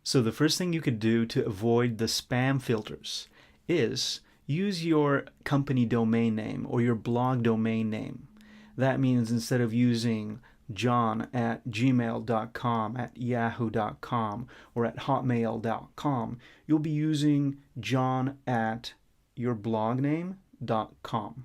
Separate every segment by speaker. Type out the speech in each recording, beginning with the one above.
Speaker 1: So the first thing you could do to avoid the spam filters is use your company domain name or your blog domain name. That means instead of using john@gmail.com, at yahoo.com, or at hotmail.com, you'll be using john@yourblogName.com.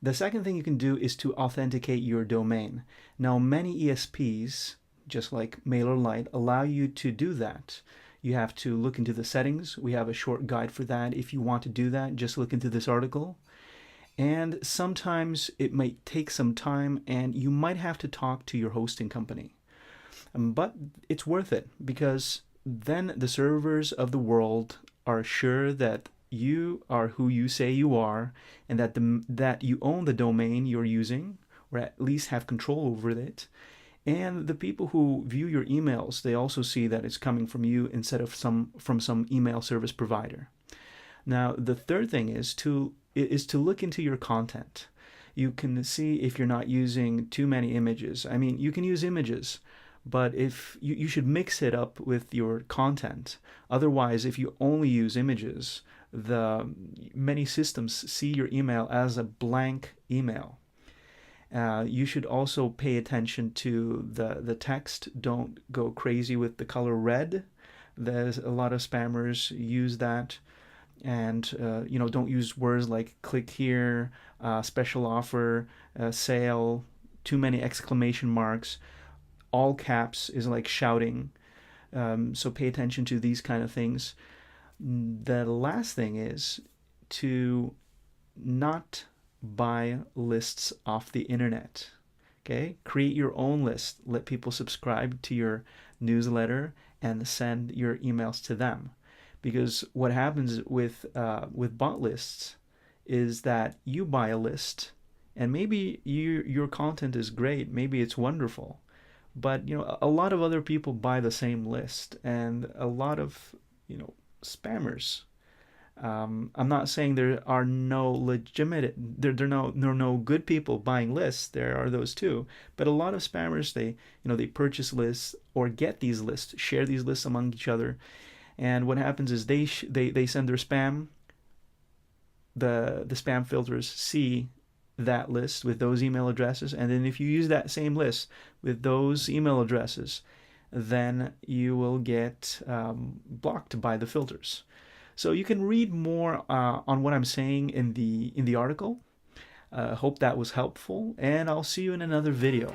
Speaker 1: The second thing you can do is to authenticate your domain. Now, many ESPs, just like MailerLite, allow you to do that. You have to look into the settings. We have a short guide for that. If you want to do that, just look into this article. And sometimes it might take some time and you might have to talk to your hosting company. But it's worth it, because then the servers of the world are sure that you are who you say you are, and that you own the domain you're using, or at least have control over it. And the people who view your emails, they also see that it's coming from you instead of from some email service provider. Now, the third thing is to look into your content. You can see if you're not using too many images. I mean, you can use images, but if you should mix it up with your content. Otherwise, if you only use images, many systems see your email as a blank email. You should also pay attention to the text. Don't go crazy with the color red. There's a lot of spammers use that. And don't use words like click here, special offer, sale, too many exclamation marks. All caps is like shouting. So pay attention to these kind of things. The last thing is to not buy lists off the internet. Okay, create your own list. Let people subscribe to your newsletter and send your emails to them. Because what happens with bot lists is that you buy a list, and maybe your content is great, maybe it's wonderful, but a lot of other people buy the same list, and a lot of spammers. I'm not saying there are no legitimate, there are no good people buying lists. There are those too, but a lot of spammers, they purchase lists or get these lists, share these lists among each other. And what happens is they send their spam. The spam filters see that list with those email addresses, and then if you use that same list with those email addresses, then you will get blocked by the filters. So you can read more on what I'm saying in the article. Hope that was helpful, and I'll see you in another video.